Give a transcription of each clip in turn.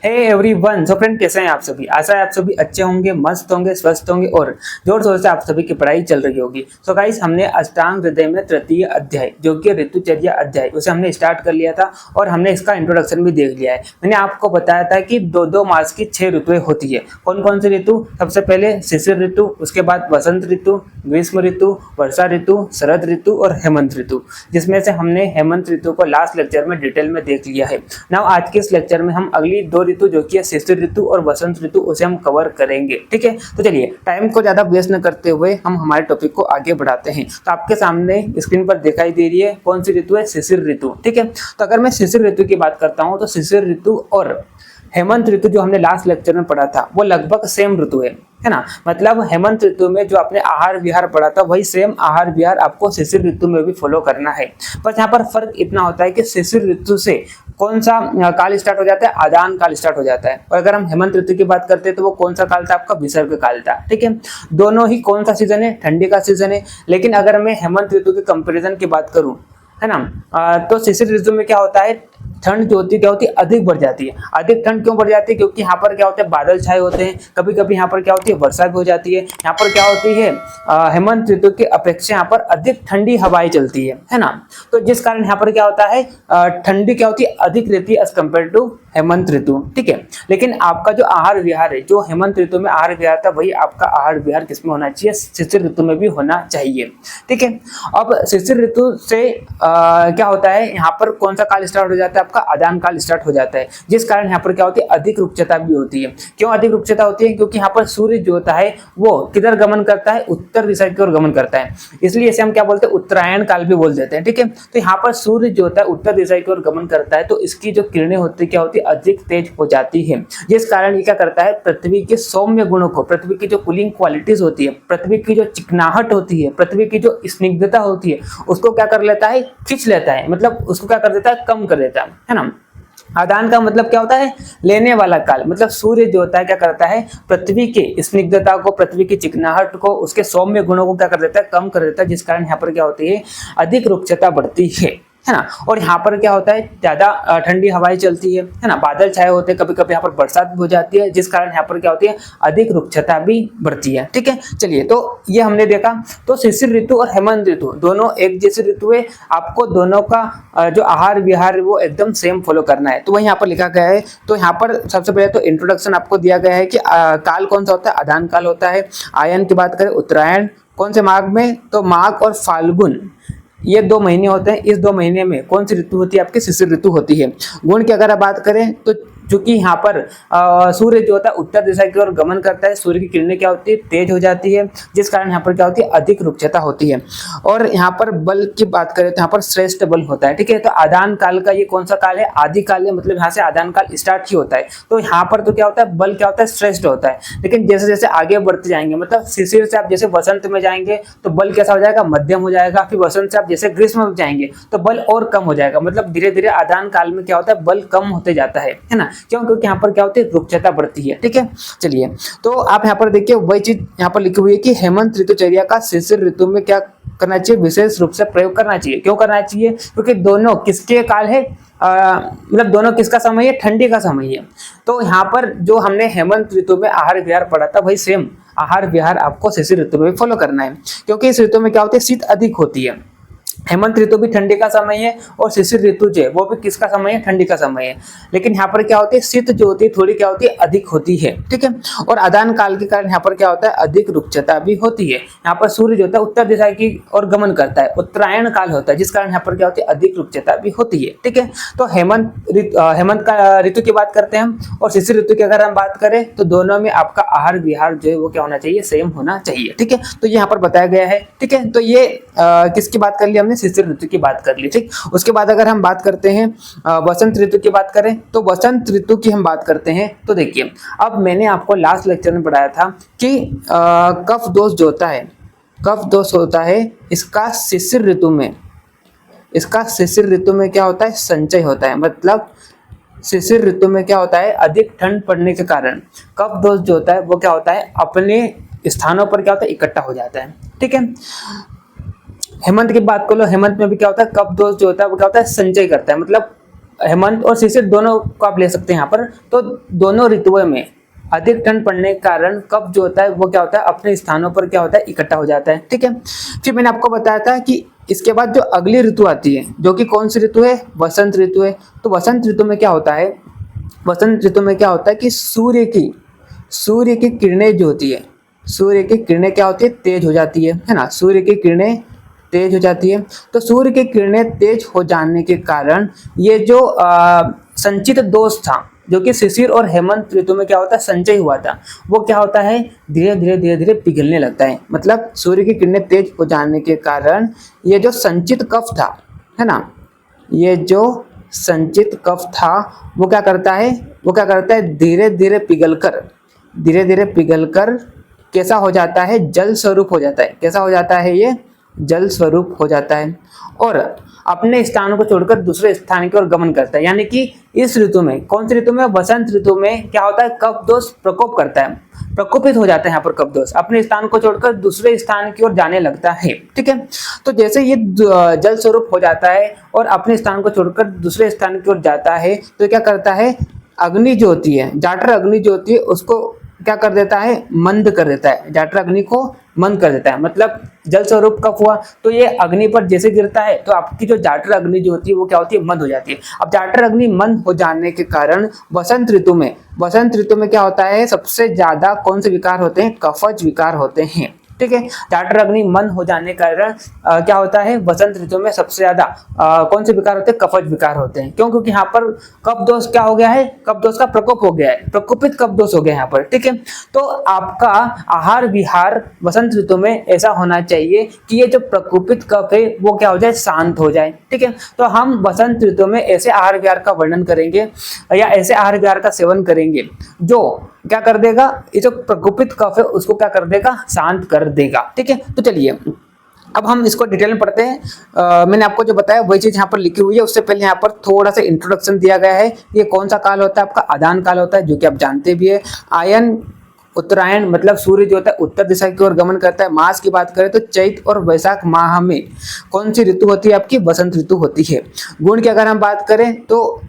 Hey everyone, so friend कैसे हैं आप सभी। आशा है आप सभी अच्छे होंगे, मस्त होंगे, स्वस्थ होंगे और जोर शोर से आप सभी की पढ़ाई चल रही होगी। सो गाइस, हमने अष्टांग हृदय में तृतीय अध्याय जो कि ऋतुचर्या अध्याय उसे हमने स्टार्ट कर लिया था और हमने इसका इंट्रोडक्शन भी देख लिया है। मैंने आपको बताया था कि दो मास की 6 ऋतुएं होती है। कौन कौन सी ऋतु? सबसे पहले शिशिर ऋतु, उसके बाद वसंत ऋतु, ग्रीष्म ऋतु, वर्षा ऋतु, शरद ऋतु और हेमंत ऋतु, जिसमें से हमने हेमंत ऋतु को लास्ट लेक्चर में डिटेल में देख लिया है। नाउ आज के इस लेक्चर में हम अगली 2 ऋतु जो कि शिशिर ऋतु और वसंत ऋतु उसे हम कवर करेंगे। ठीक है, तो चलिए टाइम को ज्यादा वेस्ट न करते हुए हम हमारे टॉपिक को आगे बढ़ाते हैं। तो आपके सामने स्क्रीन पर दिखाई दे रही है कौन सी ऋतु है? शिशिर ऋतु। ठीक है, तो अगर मैं शिशिर ऋतु की बात करता हूँ तो शिशिर ऋतु और हेमंत ऋतु जो हमने लास्ट लेक्चर में पढ़ा था वो लगभग सेम ऋतु है ना। मतलब हेमंत ऋतु में जो आपने आहार विहार पढ़ा था वही सेम आहार विहार आपको शिशिर ऋतु में भी फॉलो करना है। बस यहाँ पर फर्क इतना होता है कि शिशिर ऋतु से कौन सा काल स्टार्ट हो जाता है? आदान काल स्टार्ट हो जाता है। और अगर हम हेमंत ऋतु की बात करते हैं तो वो कौन सा काल था? आपका विसर्ग काल था। ठीक है, दोनों ही कौन सा सीजन है? ठंडी का सीजन है। लेकिन अगर मैं हेमंत ऋतु के कंपेरिजन की बात करूं, है ना, तो शिशिर ऋतु में क्या होता है? ठंड जो होती है क्या होती है? अधिक बढ़ जाती है। अधिक ठंड क्यों बढ़ जाती है? क्योंकि यहाँ पर क्या होता है? बादल छाए होते हैं। कभी कभी यहाँ पर क्या होती है? वर्षा भी हो जाती है। यहाँ पर क्या होती है? हेमंत ऋतु की अपेक्षा यहाँ पर अधिक ठंडी हवाएं चलती है ना। तो जिस कारण यहाँ पर क्या होता है? ठंडी क्या होती है? अधिक रहती है एज कम्पेयर टू हेमंत ऋतु। ठीक है, लेकिन आपका जो आहार विहार है, जो हेमंत ऋतु में आहार विहार था वही आपका आहार विहार किसमें होना चाहिए? शिशिर ऋतु में भी होना चाहिए। ठीक है, अब शिशिर ऋतु से क्या होता है? यहाँ पर कौन सा काल स्टार्ट हो जाता है? आपका आदान काल स्टार्ट हो जाता है, जिस कारण यहाँ पर क्या होती है? अधिक रुक्षता भी होती है। क्यों अधिक रुक्षता होती है? क्योंकि यहाँ पर सूर्य जो होता है वो किधर गमन करता है? उत्तर दिशा की ओर गमन करता है। इसलिए इसे हम क्या बोलते हैं? उत्तरायण काल भी बोल देते हैं। ठीक है, तो यहाँ पर सूर्य जो होता है उत्तर दिशा की ओर गमन करता है, तो इसकी जो किरणें होती है क्या होती है? अधिक तेज हो जाती है, जिस कारण ये क्या करता है? पृथ्वी के सौम्य गुणों को, पृथ्वी की जो कूलिंग क्वालिटीज होती है, पृथ्वी की जो चिकनाहट होती है, पृथ्वी की जो स्निग्धता होती है, उसको क्या कर लेता है? खींच लेता है। मतलब उसको क्या कर देता है? कम कर देता है ना। आदान का मतलब क्या होता है? लेने वाला काल। मतलब सूर्य जो होता है क्या करता है? पृथ्वी के स्निग्धता को, पृथ्वी की चिकनाहट को, उसके सौम्य गुणों को क्या कर देता है? कम कर देता है, जिस कारण यहाँ पर क्या होती है? अधिक रुक्षता बढ़ती है ना। और यहाँ पर क्या होता है? ज्यादा ठंडी हवाएं चलती है ना। बादल छाए होते हैं, कभी कभी यहाँ पर बरसात भी हो जाती है, जिस कारण यहाँ पर क्या होती है? अधिक रुक्षता भी बढ़ती है। ठीक है, चलिए तो ये हमने देखा। तो शिशिर ऋतु और हेमंत ऋतु दोनों एक जैसी ऋतु है। आपको दोनों का जो आहार विहार वो एकदम सेम फॉलो करना है। तो वही यहाँ पर लिखा गया है। तो यहाँ पर सबसे पहले तो इंट्रोडक्शन आपको दिया गया है कि काल कौन सा होता है? आदान काल होता है। आयन की बात करें, उत्तरायण कौन से माघ में? तो माघ और फाल्गुन, ये 2 महीने होते हैं। इस 2 महीने में कौन सी ऋतु होती है? आपकी शिशिर ऋतु होती है। गुण की अगर आप बात करें तो चूंकि यहाँ पर सूर्य जो होता है उत्तर दिशा की ओर गमन करता है, सूर्य की किरणें क्या होती है? तेज हो जाती है, जिस कारण यहाँ पर क्या होती है? अधिक रुक्षता होती है। और यहाँ पर बल की बात करें तो यहाँ पर श्रेष्ठ बल होता है। ठीक है, तो आदान काल का ये कौन सा काल है? आदि काल है। मतलब यहाँ से आदान काल स्टार्ट ही होता है। तो यहाँ पर तो क्या होता है? बल क्या होता है? श्रेष्ठ होता है। लेकिन जैसे जैसे आगे बढ़ते जाएंगे, मतलब शिशिर से आप जैसे वसंत में जाएंगे तो बल कैसा हो जाएगा? मध्यम हो जाएगा। फिर वसंत से आप जैसे ग्रीष्म में जाएंगे तो बल और कम हो जाएगा। मतलब धीरे धीरे आदान काल में क्या होता है? बल कम होते जाता है ना। क्यों? क्योंकि यहाँ पर क्या होती है? रुक्षता बढ़ती है। ठीक है, चलिए तो आप यहाँ पर देखिए वही चीज यहाँ पर लिखी हुई है कि हेमंत ऋतुचर्या का शिशिर ऋतु में क्या करना चाहिए? विशेष रूप से प्रयोग करना चाहिए। क्यों करना चाहिए? क्योंकि दोनों किसके काल है? मतलब दोनों किसका समय है? ठंडी का समय है। तो यहाँ पर जो हमने हेमंत ऋतु में आहार विहार पढ़ा था वही सेम आहार विहार आपको शिशिर ऋतु में फॉलो करना है। क्योंकि इस ऋतु में क्या होती है? शीत अधिक होती है। हेमंत ऋतु भी ठंडी का समय है और शिशिर ऋतु जो है वो भी किसका समय है? ठंडी का समय है। लेकिन यहाँ पर क्या होती है? शीत जो होती है थोड़ी क्या होती है? अधिक होती है। ठीक है, और आदान काल के कारण यहाँ पर क्या होता है? अधिक रुक्षता भी होती है। यहाँ पर सूर्य जो होता है उत्तर दिशा की ओर गमन करता है, उत्तरायण काल होता है, जिस कारण यहाँ पर क्या होती है? अधिक रुक्षता भी होती है। ठीक है, तो हेमंत का ऋतु की बात करते हैं हम। और शिशिर ऋतु की अगर हम बात करें तो दोनों में आपका आहार विहार जो है वो क्या होना चाहिए? सेम होना चाहिए। ठीक है, तो यहाँ पर बताया गया है। ठीक है, तो ये किसकी बात कर ली हमने? शिशिर ऋतु की बात कर ली। ठीक, उसके बाद अगर हम बात करते हैं वसंत ऋतु की बात करें तो वसंत ऋतु की हम बात करते हैं। तो देखिए, अब मैंने आपको लास्ट लेक्चर में पढ़ाया था कि कफ दोष जो होता है, कफ दोष होता है इसका शिशिर ऋतु में क्या होता है? संचय होता है। मतलब शिशिर ऋतु में क्या होता है? अधिक ठंड पड़ने के कारण कफ दोष जो होता है वो क्या होता है? अपने स्थानों पर क्या होता है? इकट्ठा हो जाता है। ठीक है, हेमंत की बात कर लो, हेमंत में भी क्या होता है? कफ दोष जो होता है वो क्या होता है? संचय करता है। मतलब हेमंत और शिशिर दोनों को आप ले सकते हैं यहाँ पर। तो दोनों ऋतुओं में अधिक ठंड पड़ने के कारण कफ जो होता है वो क्या होता है अपने स्थानों पर क्या होता है इकट्ठा हो जाता है। ठीक है, फिर मैंने आपको बताया था कि इसके बाद जो अगली ऋतु आती है जो कि कौन सी ऋतु है, वसंत ऋतु है। तो वसंत ऋतु में क्या होता है, वसंत ऋतु में क्या होता है कि सूर्य की किरणें जो होती है, सूर्य की किरणें क्या होती है तेज हो जाती है ना, सूर्य की किरणें तेज हो जाती है। तो सूर्य की किरणें तेज हो जाने के कारण ये जो संचित दोष था जो कि शिशिर और हेमंत ऋतु में क्या होता है संचय हुआ था, वो क्या होता है धीरे धीरे पिघलने लगता है। मतलब सूर्य की किरणें तेज हो जाने के कारण ये जो संचित कफ था है ना, ये जो संचित कफ था वो क्या करता है, वो क्या करता है धीरे धीरे पिघलकर कैसा हो जाता है, जल स्वरूप हो जाता है। कैसा हो जाता है, ये जल स्वरूप हो जाता है और अपने स्थान को छोड़कर दूसरे स्थान की ओर गमन करता है। यानी कि इस ऋतु में, कौन सी ऋतु में, वसंत ऋतु में क्या होता है कफ दोष प्रकोप करता है, प्रकोपित हो जाता है यहाँ पर कफ दोष, अपने स्थान को छोड़कर दूसरे स्थान की ओर जाने लगता है। ठीक है, तो जैसे ये जल स्वरूप हो जाता है और अपने स्थान को छोड़कर दूसरे स्थान की ओर जाता है तो क्या करता है, अग्नि जो होती है, जाठर अग्नि जो होती है उसको क्या कर देता है, मंद कर देता है, जाठर अग्नि को मंद कर देता है। मतलब जल स्वरूप कफ हुआ तो ये अग्नि पर जैसे गिरता है तो आपकी जो जाठर अग्नि जो होती है वो क्या होती है, मंद हो जाती है। अब जाठर अग्नि मंद हो जाने के कारण वसंत ऋतु में क्या होता है, सबसे ज्यादा कौन से विकार होते हैं, कफज विकार होते हैं। ठीक है, जाठर अग्नि मंद हो जाने के कारण क्या होता है, वसंत ऋतु में सबसे ज्यादा कौन से विकार होते हैं, कफज विकार होते हैं। क्यों, क्योंकि यहाँ पर कफ दोष क्या हो गया है, कफ दोष का प्रकोप हो गया है, प्रकोपित कफ दोष हो गया यहाँ पर। ठीक है, तो आपका आहार विहार वसंत ऋतु में ऐसा होना चाहिए कि ये जो प्रकोपित कफ है वो क्या हो जाए, शांत हो जाए। ठीक है, तो हम वसंत ऋतु में ऐसे आहार विहार का वर्णन करेंगे या ऐसे आहार विहार का सेवन करेंगे जो क्या कर देगा, ये जो प्रकोपित कफ है उसको क्या कर देगा, शांत कर देगा। ठीक है, तो चलिए अब हम इसको डिटेल में पढ़ते हैं। मैंने आपको जो बताया वही चीज यहाँ पर लिखी हुई है, उससे पहले यहाँ पर थोड़ा सा इंट्रोडक्शन दिया गया है। ये कौन सा काल होता है, आपका आदान काल होता है जो कि आप जानते भी है। आयन उत्तरायण मतलब सूर्य जो होता है उत्तर दिशा की ओर गमन करता है। मास की बात करें तो चैत और वैशाख माह में कौन सी ऋतु होती है, आपकी वसंत ऋतु होती है। गुण की अगर हम बात करें तो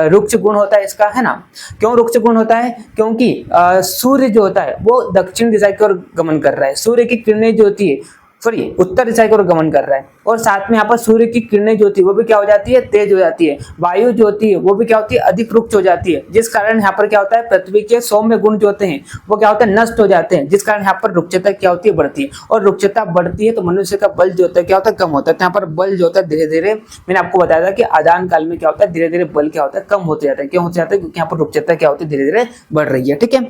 रुक्ष गुण होता है इसका, है ना। क्यों रुक्ष गुण होता है, क्योंकि सूर्य जो होता है वो दक्षिण दिशा की ओर गमन कर रहा है, सूर्य की किरणें जो होती है सॉरी उत्तर दिशा की ओर गमन कर रहा है, और साथ में यहाँ पर सूर्य की किरणें जो होती है वो भी क्या हो जाती है, तेज हो जाती है। वायु जो होती है वो भी क्या होती है, अधिक रुक्ष हो जाती है, जिस कारण यहाँ पर क्या होता है, पृथ्वी के सौम्य गुण जो होते हैं वो क्या होता है, नष्ट हो जाते हैं, जिस कारण यहाँ पर रुक्षता क्या होती है, बढ़ती है। और रुक्षता बढ़ती है तो मनुष्य का बल जो होता है क्या होता है, कम होता है। तो यहाँ पर बल जो होता है धीरे धीरे, मैंने आपको बताया था कि आदान काल में क्या होता है, धीरे धीरे बल क्या होता है, कम होते जाता है। क्यों होते जाता है, क्योंकि यहाँ पर रुक्षता क्या होती है, धीरे धीरे बढ़ रही है। ठीक है,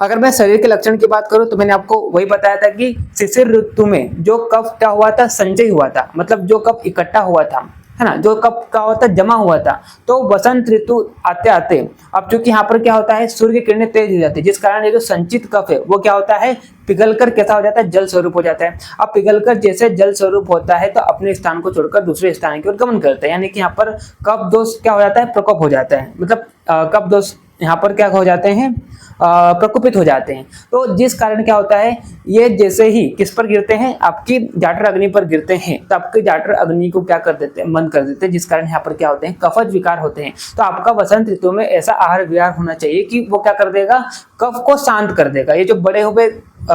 अगर मैं शरीर के लक्षण की बात करूं तो मैंने आपको वही बताया था कि शिशिर ऋतु में जो कफ क्या हुआ था, संचय हुआ था, मतलब जो कफ इकट्ठा हुआ था, है ना, जो कफ क्या होता है, जमा हुआ था। तो वसंत ऋतु आते आते अब चूंकि यहाँ पर क्या होता है, सूर्य की किरणें तेज हो जाती है, जिस कारण ये जो संचित कफ है वो क्या होता है, पिघलकर कैसा हो जाता है, जल स्वरूप हो जाता है। अब पिघलकर जैसे जल स्वरूप होता है तो अपने स्थान को छोड़कर दूसरे स्थान की ओर गमन करता है, यानी कि यहाँ पर कफ दोष क्या हो जाता है, प्रकोप हो जाता है। मतलब कफ दोष यहाँ पर क्या हो जाते हैं, प्रकोपित हो जाते हैं। तो जिस कारण क्या होता है, ये जैसे ही किस पर गिरते हैं, आपकी जाठर अग्नि पर गिरते हैं तो आपके जाठर अग्नि को क्या कर देते हैं, मंद कर देते हैं, जिस कारण यहाँ पर क्या होते हैं, कफज विकार होते हैं। तो आपका वसंत ऋतु में ऐसा आहार विहार होना चाहिए कि वो क्या कर देगा, कफ को शांत कर देगा। ये जो बड़े हुए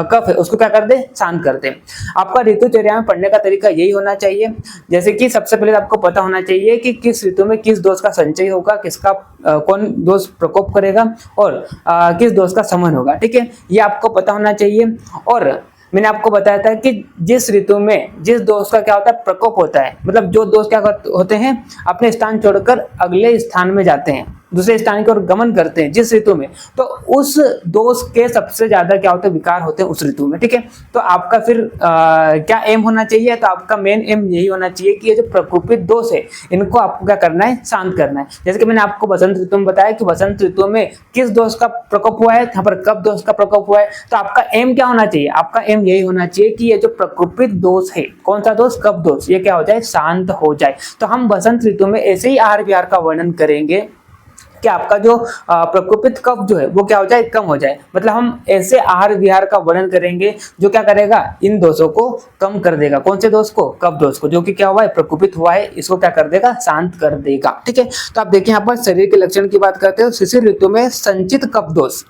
कफ है उसको क्या कर दे, शांत कर दे। आपका ऋतुचर्या में पढ़ने का तरीका यही होना चाहिए, जैसे कि सबसे पहले आपको पता होना चाहिए कि किस ऋतु में किस दोष का संचय होगा, किसका कौन दोष प्रकोप करेगा और किस दोष का शमन होगा। ठीक है, ये आपको पता होना चाहिए। और मैंने आपको बताया था कि जिस ऋतु में जिस दोष का क्या होता है, प्रकोप होता है, मतलब जो दोष क्या होते हैं, अपने स्थान छोड़कर अगले स्थान में जाते हैं, दूसरे स्थान की ओर गमन करते हैं जिस ऋतु में, तो उस दोष के सबसे ज्यादा क्या होते हैं, विकार होते हैं उस ऋतु में। ठीक है, तो आपका फिर क्या एम होना चाहिए, तो आपका मेन एम यही होना चाहिए कि ये जो प्रकोपित दोष है इनको आपको क्या करना है, शांत करना है। जैसे कि मैंने आपको वसंत ऋतु में बताया कि वसंत ऋतु में किस दोष का प्रकोप हुआ है, यहाँ पर कफ दोष का प्रकोप हुआ है। तो आपका एम क्या होना चाहिए, आपका एम यही होना चाहिए कि ये जो प्रकोपित दोष है, कौन सा दोष, कफ दोष, ये क्या हो जाए, शांत हो जाए। तो हम वसंत ऋतु में ऐसे ही आहार विहार का वर्णन करेंगे कि आपका जो प्रकोपित कफ जो है वो क्या हो जाए, कम हो जाए। मतलब हम ऐसे आहार विहार का वर्णन करेंगे जो क्या करेगा, इन दोषों को कम कर देगा। कौन से दोष को, कफ दोष को, जो कि क्या हुआ है, प्रकोपित हुआ है, इसको क्या कर देगा, शांत कर देगा। ठीक है, तो आप देखिए यहाँ पर शरीर के लक्षण की बात करते हो। शिशिर ऋतु में संचित कफ दोष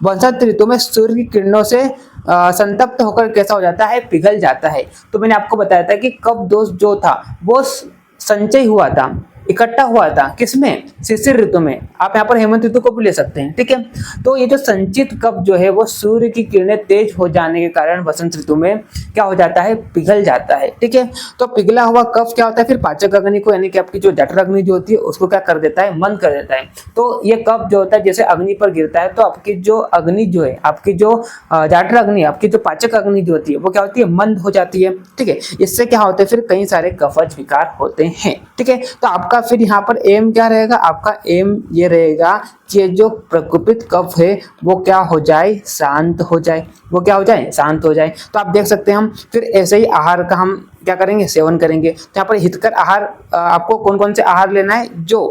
वसंत ऋतु में सूर्य की किरणों से संतप्त होकर कैसा हो जाता है, पिघल जाता है। तो मैंने आपको बताया था कि कफ दोष जो था वो संचय हुआ था, इकट्ठा हुआ था, किसमें, शिशिर ऋतु में। आप यहाँ पर हेमंत ऋतु को भी ले सकते हैं। ठीक है, तो ये जो संचित कफ जो है वो सूर्य की किरणें तेज हो जाने के कारण वसंत ऋतु में क्या हो जाता है, पिघल जाता है। ठीक है, तो पिघला हुआ कफ क्या होता है, फिर पाचक अग्नि को, यानी कि आपकी जो जठर अग्नि जो होती है उसको क्या कर देता है, मंद कर देता है। तो ये कफ जो होता है जैसे अग्नि पर गिरता है तो आपकी जो अग्नि जो है, आपकी जो जठर अग्नि, आपकी जो पाचक अग्नि जो होती है वो क्या होती है, मंद हो जाती है। ठीक है, इससे क्या होता है, फिर कई सारे कफज विकार होते हैं। ठीक है, तो आपका फिर यहाँ पर एम क्या रहेगा, आपका एम ये रहेगा कि जो प्रकोपित कफ है वो क्या हो जाए, शांत हो जाए, वो क्या हो जाए, शांत हो जाए। तो आप देख सकते हैं हम फिर ऐसे ही आहार का हम क्या करेंगे, सेवन करेंगे। तो यहाँ पर हितकर आहार आपको कौन कौन से आहार लेना है, जो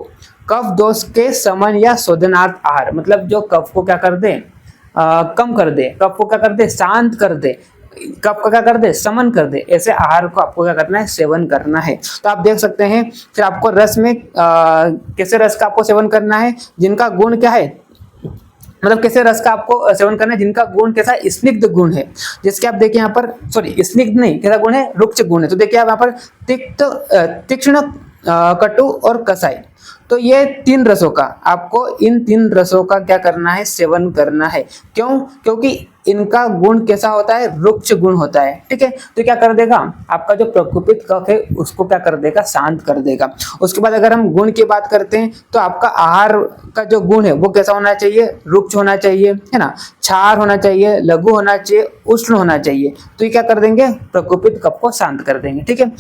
कफ दोष के समन या शोधनार्थ आहार, मतलब जो कफ को क्या कर दे, कम कर दे, कफ को क्या कर दे, शांत कर दे, कफ का क्या कर दे, समन कर दे, ऐसे आहार को आपको क्या करना है, सेवन करना है। तो आप देख सकते हैं फिर आपको रस में कैसे रस का आपको सेवन करना है, जिनका गुण क्या है, मतलब कैसे रस का आपको सेवन करना है, जिनका गुण कैसा, स्निग्ध गुण है। जिसके आप देखिए यहाँ पर, सॉरी स्निग्ध नहीं, कैसा गुण है, रुक्ष गुण है। तो देखिए आप यहाँ पर तिक्त, तीक्ष्ण, कटु और कसाई, तो ये 3 रसों का आपको, इन 3 रसों का क्या करना है, सेवन करना है। क्यों, क्योंकि इनका गुण कैसा होता है, रुक्ष गुण होता है। ठीक है, तो क्या कर देगा, आपका जो प्रकोपित कफ है उसको क्या कर देगा, शांत कर देगा। उसके बाद अगर हम गुण की बात करते हैं तो आपका आहार का जो गुण है वो कैसा होना चाहिए, रुक्ष होना चाहिए, है ना, क्षार होना चाहिए, लघु होना चाहिए, उष्ण होना चाहिए। तो ये क्या कर देंगे, प्रकोपित कफ को शांत कर देंगे। ठीक है,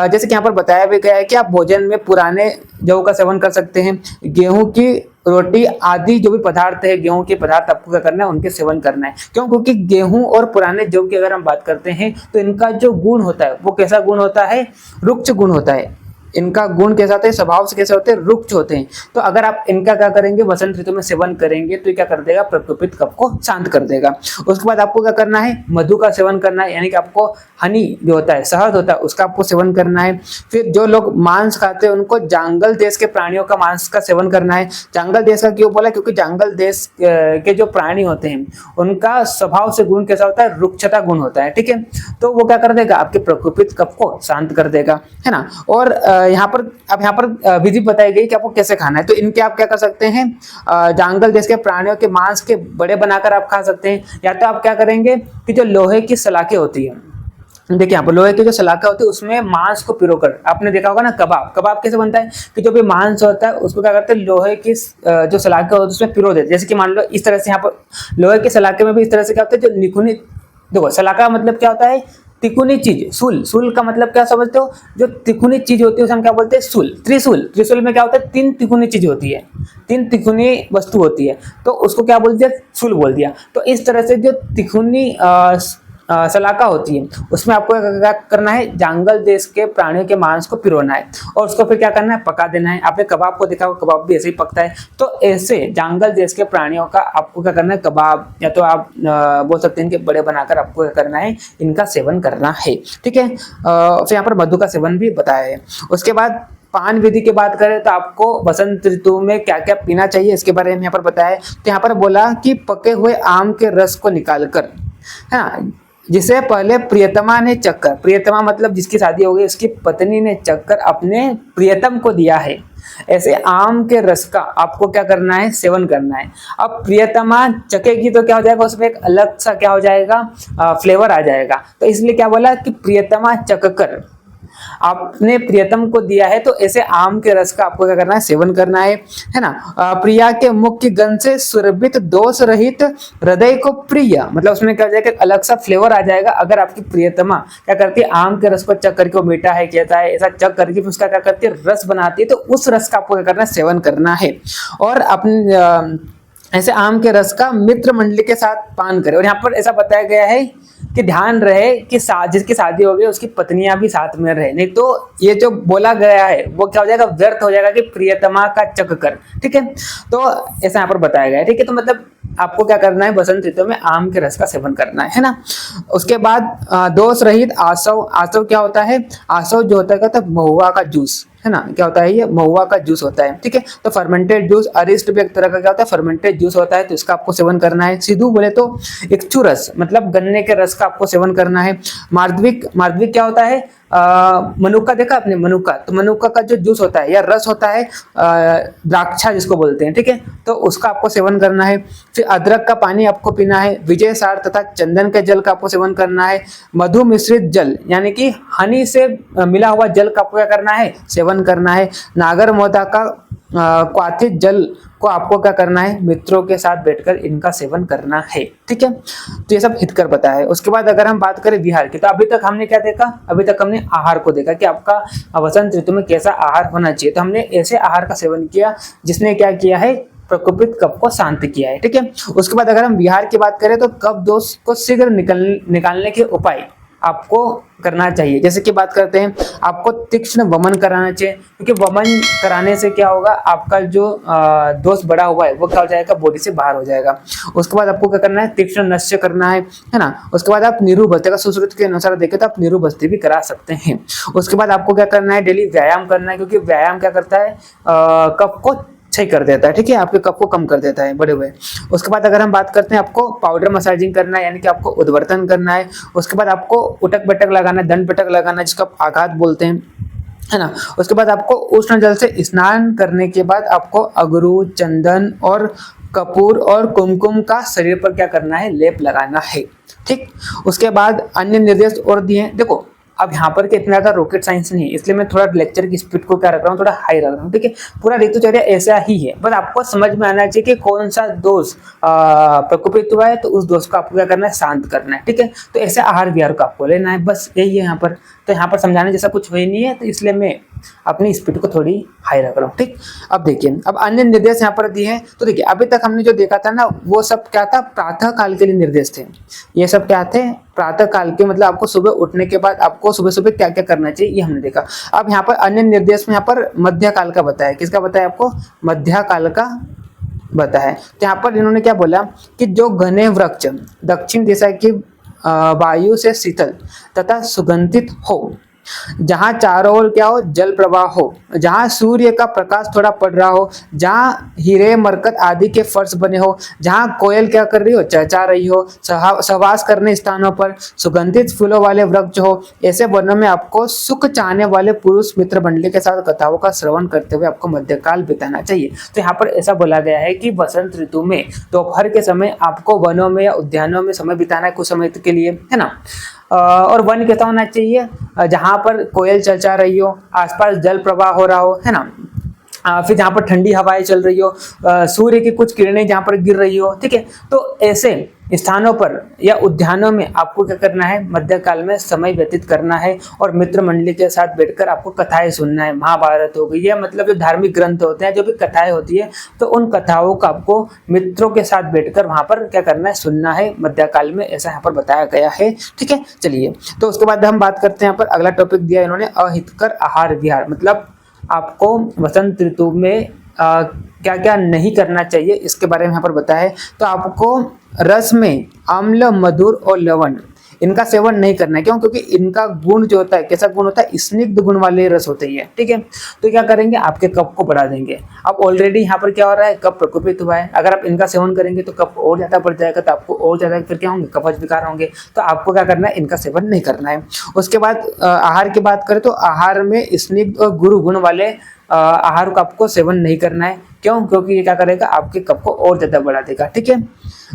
जैसे कि यहाँ पर बताया भी गया है कि आप भोजन में पुराने जौ का सेवन कर सकते हैं, गेहूं की रोटी आदि जो भी पदार्थ है, गेहूं के पदार्थ आपको क्या करना है, उनके सेवन करना है। क्यों, क्योंकि गेहूं और पुराने जौ की अगर हम बात करते हैं तो इनका जो गुण होता है वो कैसा गुण होता है, रुक्ष गुण होता है। इनका गुण कैसा होता है, स्वभाव से कैसे होते हैं, रुक्ष होते हैं। तो अगर आप इनका क्या करेंगे, वसंत ऋतु में सेवन करेंगे तो ये क्या कर देगा, प्रकोपित कफ को शांत कर देगा। उसके बाद आपको क्या करना है, मधु का सेवन करना है, यानी कि आपको हनी जो होता है, शहद होता है, उसका आपको सेवन करना है। फिर जो लोग मांस खाते हैं उनको जांगल देश के प्राणियों का मांस का सेवन करना है। जांगल देश का क्यों बोला, क्योंकि जांगल देश के जो प्राणी होते हैं उनका स्वभाव से गुण कैसा होता है, रुक्षता गुण होता है। ठीक है, तो वो क्या कर देगा, आपके प्रकोपित कफ को शांत कर देगा, है ना। और यहाँ पर विधि बताई गई कि आपको कैसे खाना है। तो इनके आप क्या कर सकते हैं, जांगल देश के प्राणियों के मांस के बड़े बनाकर आप खा सकते हैं, या तो आप क्या करेंगे कि जो लोहे की सलाखें होती है, देखिए यहाँ पर लोहे की जो सलाखें होती है उसमें मांस को पिरोकर, आपने देखा होगा ना, कबाब कैसे बनता है कि जो भी मांस होता है उसको क्या करते हैं, लोहे की जो सलाखें होती है उसमें पिरो देते हैं। जैसे कि मान लो इस तरह से, यहाँ पर लोहे की सलाखे में भी इस तरह से क्या होता है, जो निखुनी, देखो सलाखा मतलब क्या होता है, तिकोनी चीज। सूल का मतलब क्या समझते हो, जो तिकोनी चीज होती है उसे हम क्या बोलते हैं, सूल। त्रिशूल में क्या होता है, 3 तिकोनी चीज होती है, 3 तिकोनी वस्तु होती है, तो उसको क्या बोल दिया, सूल बोल दिया। तो इस तरह से जो तिकोनी सलाखा होती है उसमें आपको क्या करना है, जांगल देश के प्राणियों के मांस को पिरोना है और उसको फिर क्या करना है, पका देना है। आपने कबाब को देखा, कबाब भी ऐसे ही पकता है। तो ऐसे जांगल देश के प्राणियों का आपको क्या करना है, कबाब, या तो आप बोल सकते हैं कि बड़े बनाकर आपको क्या करना है, इनका सेवन करना है। ठीक है, फिर यहाँ पर मधु का सेवन भी बताया है। उसके बाद पान विधि की बात करें तो आपको वसंत ऋतु में क्या क्या पीना चाहिए इसके बारे में यहाँ पर बताया है। तो यहाँ पर बोला कि पके हुए आम के रस को निकालकर, है ना, जिसे पहले प्रियतमा ने चक्कर, प्रियतमा मतलब जिसकी शादी हो गई, उसकी पत्नी ने चक्कर अपने प्रियतम को दिया है, ऐसे आम के रस का आपको क्या करना है, सेवन करना है। अब प्रियतमा चखेगी तो क्या हो जाएगा, उसमें एक अलग सा क्या हो जाएगा, फ्लेवर आ जाएगा। तो इसलिए क्या बोला कि प्रियतमा चखकर आपने प्रियतम को दिया है, तो ऐसे आम के रस का आपको क्या करना है, सेवन करना है ना। प्रिया के मुख की गंध से सुरभित दोष रहित हृदय को प्रिय, मतलब उसमें क्या हो जाएगा, अलग सा फ्लेवर आ जाएगा। अगर आपकी प्रियतमा क्या करती है, आम के रस को चख करके, वो मीठा है कहता है, ऐसा चख करके उसका क्या करती है, रस बनाती है, तो उस रस का आपको क्या करना है, सेवन करना है। और अपने ऐसे आम के रस का मित्र मंडली के साथ पान करें। और यहाँ पर ऐसा बताया गया है कि ध्यान रहे कि जिसकी शादी हो गई उसकी पत्नियां भी साथ में रहे, नहीं तो ये जो बोला गया है वो क्या हो जाएगा, व्यर्थ हो जाएगा कि प्रियतमा का चक कर। ठीक है, तो ऐसा यहाँ पर बताया गया है। ठीक है, तो मतलब आपको क्या करना है, बसंत ऋतु में आम के रस का सेवन करना है ना। उसके बाद दोष रहित आसव। आसव क्या होता है, आसव जो होता है क्या, महुआ का जूस है ना, क्या होता है, ये महुआ का जूस होता है। ठीक है, तो फर्मेंटेड जूस, अरिष्ट भी एक तरह का क्या होता है, फर्मेंटेड जूस होता है, तो इसका आपको सेवन करना है। सिद्धू बोले तो इक्षु रस, मतलब गन्ने के रस का आपको सेवन करना है। मार्दविक, मार्दविक क्या होता है, मनुक्का देखा आपने, मनुक्का, तो मनुक्का का जो जूस होता है या रस होता है, द्राक्षा जिसको बोलते हैं। ठीक है, तो उसका आपको सेवन करना है। फिर अदरक का पानी आपको पीना है। विजय सार तथा चंदन के जल का आपको सेवन करना है। मधु मिश्रित जल यानी कि हनी से मिला हुआ जल का आपको क्या करना है, सेवन करना है। नागर मोदा का क्वाथित जल को आपको क्या करना है, मित्रों के साथ बैठकर इनका सेवन करना है। ठीक है, तो ये सब हितकर पता है। उसके बाद अगर हम बात करें विहार की, तो अभी तक हमने क्या देखा, अभी तक हमने आहार को देखा कि आपका वसंत ऋतु में कैसा आहार होना चाहिए। तो हमने ऐसे आहार का सेवन किया जिसने क्या किया है, प्रकोपित कफ को शांत किया है। ठीक है, उसके बाद अगर हम विहार की बात करें तो कफ दोष को शीघ्र निकालने के उपाय आपको करना चाहिए। जैसे कि बात करते हैं, आपको तीक्ष्ण वमन कराना चाहिए, क्योंकि वमन कराने से क्या होगा, आपका जो दोष बढ़ा हुआ है वो क्या हो जाएगा, बॉडी से बाहर हो जाएगा। उसके बाद आपको क्या करना है, तीक्ष्ण नश्य करना है ना। उसके बाद आप नीरुबस्ती का सुश्रुत के अनुसार देखें तो आप नीरुबस्ती भी करा सकते हैं। उसके बाद आपको क्या करना है, डेली व्यायाम करना है, क्योंकि व्यायाम क्या करता है, कफ को सही कर देता है। ठीक है, आपके कफ को कम कर देता है बड़े हुए। उसके बाद अगर हम बात करते हैं, आपको पाउडर मसाजिंग करना है, यानी कि आपको उद्वर्तन करना है। उसके बाद आपको उटक बैठक लगाना है, दंड बैठक लगाना है, जिसको आप आघात बोलते हैं, है ना। उसके बाद आपको उष्ण जल से स्नान करने के बाद आपको अगरू, चंदन और कपूर और कुमकुम का शरीर पर क्या करना है, लेप लगाना है। ठीक, उसके बाद अन्य निर्देश और दिए हैं। देखो अब यहाँ पर इतना ज़्यादा रॉकेट साइंस नहीं है, इसलिए मैं थोड़ा लेक्चर की स्पीड को क्या रख रहा हूँ, थोड़ा हाई रख रहा हूँ। ठीक है, पूरा ऋतुचर्या ऐसा ही है, बस आपको समझ में आना चाहिए कि कौन सा दोष प्रकोपित हुआ है, तो उस दोष को आपको क्या करना है, शांत करना है। ठीक है, तो ऐसे आहार विहार को आपको लेना है, बस यही है यहाँ पर। तो यहाँ पर समझाने जैसा कुछ हो ही नहीं है, तो इसलिए मैं अपनी स्पीड को थोड़ी हाई रख रहा हूँ। ठीक, अब देखिए, अब अन्य निर्देश यहाँ पर दिए हैं। तो देखिए अभी तक हमने जो देखा था ना, वो सब क्या था, प्रातः काल के लिए निर्देश थे। ये सब क्या थे, प्रातः काल के, मतलब आपको सुबह उठने के बाद आपको सुबह सुबह क्या क्या करना चाहिए, ये हमने देखा। अब यहाँ पर अन्य निर्देश में यहाँ पर मध्य काल का बताया, किसका बताया आपको, मध्य काल का बताया। तो यहाँ पर इन्होंने क्या बोला कि जो घने वृक्ष दक्षिण दिशा की वायु से शीतल तथा सुगंधित हो, जहाँ चारों ओर क्या हो, जल प्रवाह हो, जहाँ सूर्य का प्रकाश थोड़ा पड़ रहा हो, जहाँ हीरे मरकत आदि के फर्श बने हो, जहाँ कोयल क्या कर रही हो, चहचहा रही हो, सहवास करने स्थानों पर सुगंधित फूलों वाले वृक्ष हो, ऐसे वनों में आपको सुख चाहने वाले पुरुष मित्र मंडली के साथ कथाओं का श्रवण करते हुए आपको मध्यकाल बिताना चाहिए। तो यहाँ पर ऐसा बोला गया है कि बसंत ऋतु में दोपहर के समय आपको वनों में या उद्यानों में समय बिताना है, कुछ समय के लिए, है ना। और वन कैसा होना चाहिए, जहाँ पर कोयल चलचा रही हो, आसपास जल प्रवाह हो रहा हो, है ना। फिर जहाँ पर ठंडी हवाएं चल रही हो, सूर्य की कुछ किरणें जहाँ पर गिर रही हो। ठीक है, तो ऐसे स्थानों पर या उद्यानों में आपको क्या करना है, मध्यकाल में समय व्यतीत करना है और मित्र मंडली के साथ बैठकर आपको कथाएं सुनना है। महाभारत हो गई, या मतलब जो धार्मिक ग्रंथ होते हैं, जो भी कथाएं होती है, तो उन कथाओं का आपको मित्रों के साथ बैठकर वहां पर क्या करना है, सुनना है मध्यकाल में, ऐसा यहाँ पर बताया गया है। ठीक है, चलिए, तो उसके बाद हम बात करते हैं, यहाँ पर अगला टॉपिक दिया इन्होंने, अहितकर आहार विहार, मतलब आपको वसंत ऋतु में क्या क्या नहीं करना चाहिए, इसके बारे में यहाँ पर बताया है। तो आपको रस में अम्ल, मधुर और लवण, इनका सेवन नहीं करना है। क्यों? क्योंकि इनका गुण जो होता है, कैसा गुण होता है, स्निग्ध गुण वाले रस होते हैं। ठीक है, तो क्या करेंगे, आपके कफ को बढ़ा देंगे। अब ऑलरेडी यहाँ पर क्या हो रहा है, कफ प्रकोपित हुआ है, अगर आप इनका सेवन करेंगे तो कफ और ज्यादा बढ़ जाएगा, तो आपको और ज्यादा फिर क्या होंगे, कफज विकार होंगे। तो आपको क्या करना है, इनका सेवन नहीं करना है। उसके बाद आहार की बात करें तो आहार में स्निग्ध और गुरु गुण वाले आहार का आपको सेवन नहीं करना है। क्यों? क्योंकि ये क्या करेगा, आपके कफ को और ज्यादा बढ़ा देगा। ठीक है,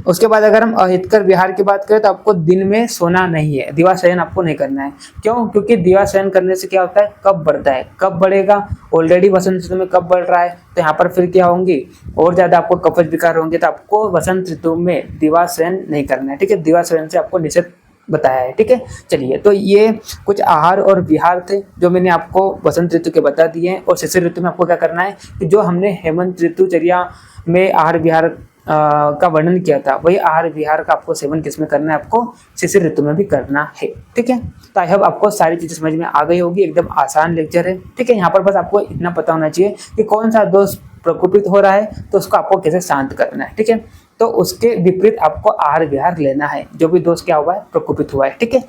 उसके बाद अगर हम अहितकर विहार की बात करें तो आपको दिन में सोना नहीं है, दिवा शयन आपको नहीं करना है। क्यों? क्योंकि दिवा शयन करने से क्या होता है, कफ बढ़ता है। कफ बढ़ेगा, ऑलरेडी वसंत ऋतु में कफ बढ़ रहा है, तो यहाँ पर फिर क्या होंगे, और ज्यादा आपको कफज विकार होंगे। तो आपको वसंत ऋतु में दिवा शयन नहीं करना है। ठीक है, दिवा शयन से आपको निषेध बताया है। ठीक है, चलिए, तो ये कुछ आहार और विहार थे जो मैंने आपको वसंत ऋतु के बता दिए हैं। और शिशिर ऋतु में आपको क्या करना है कि जो हमने हेमंत ऋतुचर्या में आहार विहार का वर्णन किया था, वही आहार विहार का आपको सेवन किसमें करना है, आपको शिशिर ऋतु में भी करना है। ठीक है, तो आई होप आपको सारी चीजें समझ में आ गई होगी। एकदम आसान लेक्चर है। ठीक है, यहाँ पर बस आपको इतना पता होना चाहिए कि कौन सा दोष प्रकोपित हो रहा है तो उसको आपको कैसे शांत करना है। ठीक है, तो उसके विपरीत आपको आहार विहार लेना है, जो भी दोष क्या हुआ है, प्रकोपित हुआ है। ठीक है,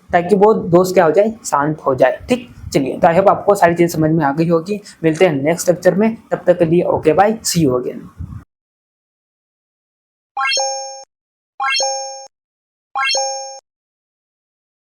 ताकि वो दोष क्या हो जाए, शांत हो जाए। ठीक, चलिए, तो आई होप आपको सारी चीजें समझ में आ गई होगी। मिलते हैं नेक्स्ट लेक्चर में, तब तक के लिए okay bye, see you again.